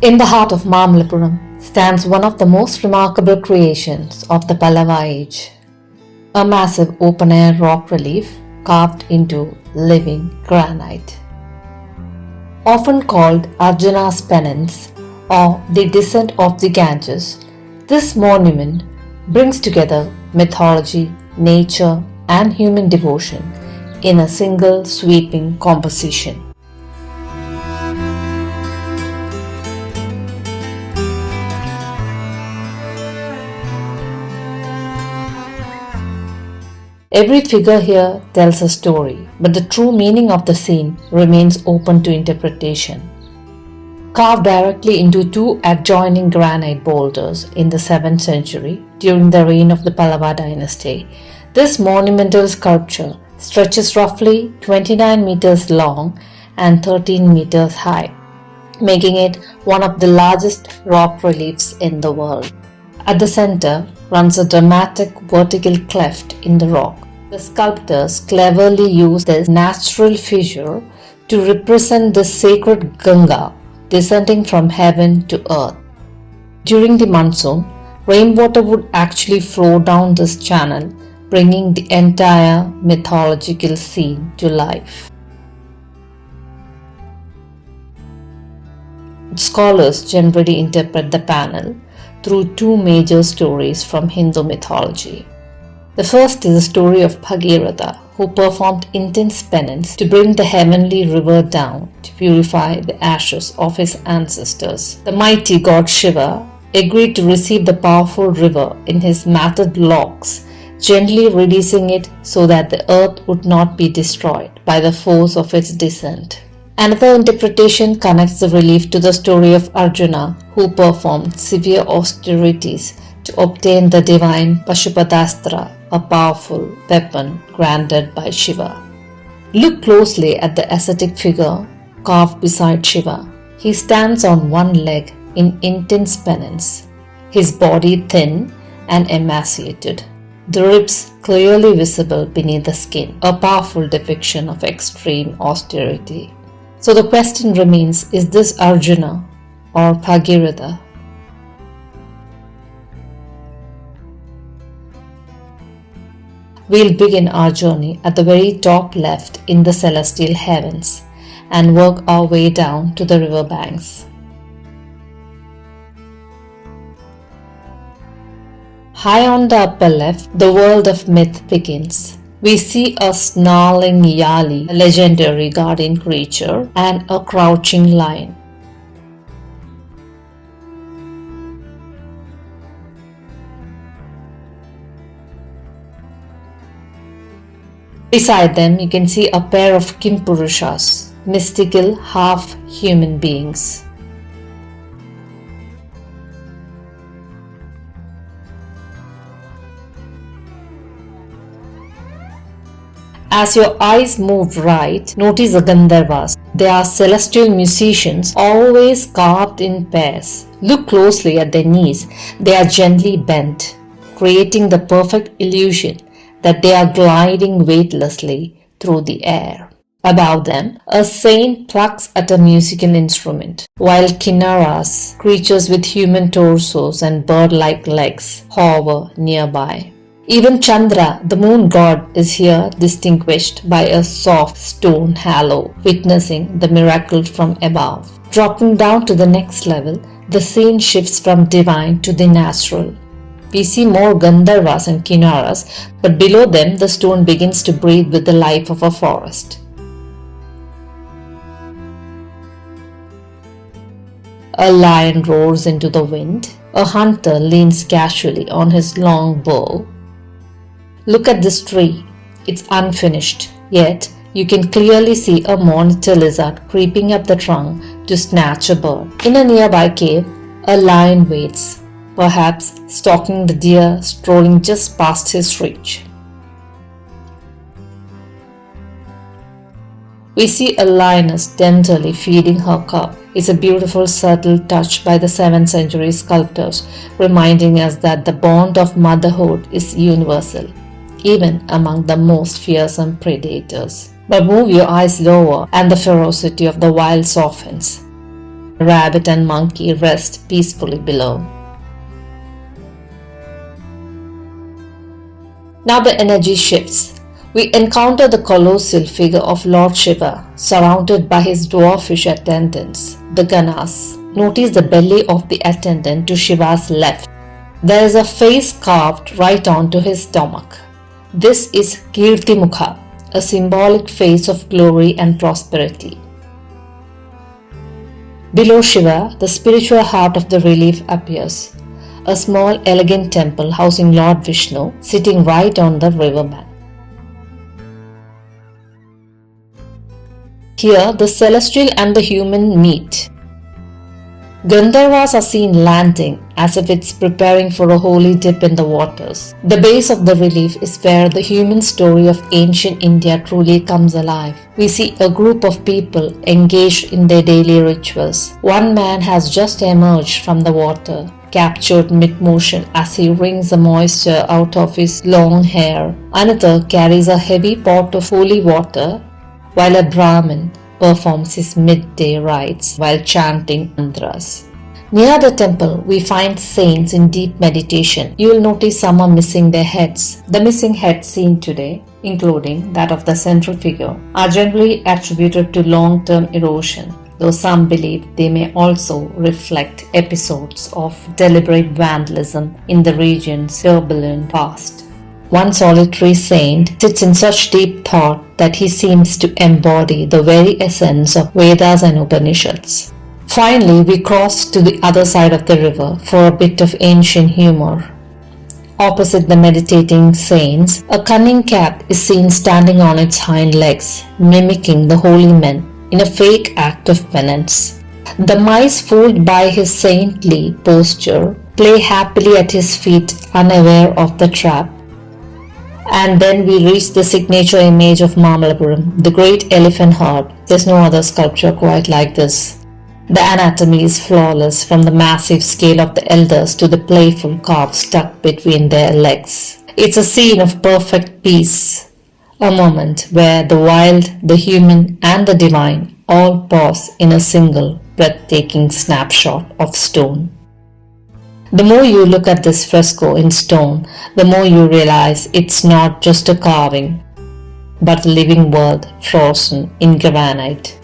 In the heart of Mamallapuram stands one of the most remarkable creations of the Pallava age, a massive open-air rock relief carved into living granite. Often called Arjuna's Penance or the Descent of the Ganges, this monument brings together mythology, nature, and human devotion in a single sweeping composition. Every figure here tells a story, but the true meaning of the scene remains open to interpretation. Carved directly into two adjoining granite boulders in the 7th century during the reign of the Pallava dynasty, this monumental sculpture stretches roughly 29 meters long and 13 meters high, making it one of the largest rock reliefs in the world. At the center runs a dramatic vertical cleft in the rock. The sculptors cleverly used this natural fissure to represent the sacred Ganga descending from heaven to earth. During the monsoon, rainwater would actually flow down this channel, bringing the entire mythological scene to life. Scholars generally interpret the panel through two major stories from Hindu mythology. The first is the story of Bhagiratha, who performed intense penance to bring the heavenly river down to purify the ashes of his ancestors. The mighty god Shiva agreed to receive the powerful river in his matted locks, gently releasing it so that the earth would not be destroyed by the force of its descent. Another interpretation connects the relief to the story of Arjuna, who performed severe austerities to obtain the divine Pashupatastra, a powerful weapon granted by Shiva. Look closely at the ascetic figure carved beside Shiva. He stands on one leg in intense penance, his body thin and emaciated, the ribs clearly visible beneath the skin, a powerful depiction of extreme austerity. So the question remains, is this Arjuna or Bhagiratha? We'll begin our journey at the very top left in the celestial heavens and work our way down to the river banks. High on the upper left, the world of myth begins. We see a snarling Yali, a legendary guardian creature, and a crouching lion. Beside them, you can see a pair of Kimpurushas, mystical half-human beings. As your eyes move right, notice the Gandharvas. They are celestial musicians, always carved in pairs. Look closely at their knees. They are gently bent, creating the perfect illusion that they are gliding weightlessly through the air. Above them, a saint plucks at a musical instrument, while Kinnaras, creatures with human torsos and bird-like legs, hover nearby. Even Chandra, the moon god, is here distinguished by a soft stone halo, witnessing the miracle from above. Dropping down to the next level, the scene shifts from divine to the natural. We see more Gandharvas and Kinnaras, but below them the stone begins to breathe with the life of a forest. A lion roars into the wind. A hunter leans casually on his long bow. Look at this tree. It's unfinished, yet you can clearly see a monitor lizard creeping up the trunk to snatch a bird. In a nearby cave, a lion waits, perhaps stalking the deer strolling just past his reach. We see a lioness tenderly feeding her cub. It's a beautiful, subtle touch by the 7th century sculptors, reminding us that the bond of motherhood is universal, even among the most fearsome predators. But move your eyes lower and the ferocity of the wild softens. A rabbit and monkey rest peacefully below. Now the energy shifts. We encounter the colossal figure of Lord Shiva, surrounded by his dwarfish attendants, the Ganas. Notice the belly of the attendant to Shiva's left. There is a face carved right onto his stomach. This is Kirti Mukha, a symbolic face of glory and prosperity. Below Shiva, the spiritual heart of the relief appears. A small elegant temple housing Lord Vishnu sitting right on the riverbank. Here the celestial and the human meet. Gandharvas are seen landing as if it's preparing for a holy dip in the waters. The base of the relief is where the human story of ancient India truly comes alive. We see a group of people engaged in their daily rituals. One man has just emerged from the water, captured mid-motion as he wrings the moisture out of his long hair. Another carries a heavy pot of holy water, while a Brahmin performs his midday rites while chanting mantras. Near the temple, we find saints in deep meditation. You will notice some are missing their heads. The missing heads seen today, including that of the central figure, are generally attributed to long-term erosion, though some believe they may also reflect episodes of deliberate vandalism in the region's turbulent past. One solitary saint sits in such deep thought that he seems to embody the very essence of Vedas and Upanishads. Finally, we cross to the other side of the river for a bit of ancient humor. Opposite the meditating saints, a cunning cat is seen standing on its hind legs, mimicking the holy men in a fake act of penance. The mice, fooled by his saintly posture, play happily at his feet, unaware of the trap. And then we reach the signature image of Mamallapuram, the great elephant heart. There's no other sculpture quite like this. The anatomy is flawless, from the massive scale of the elders to the playful calf stuck between their legs. It's a scene of perfect peace, a moment where the wild, the human and the divine all pause in a single, breathtaking snapshot of stone. The more you look at this fresco in stone, the more you realize it's not just a carving, but a living world frozen in granite.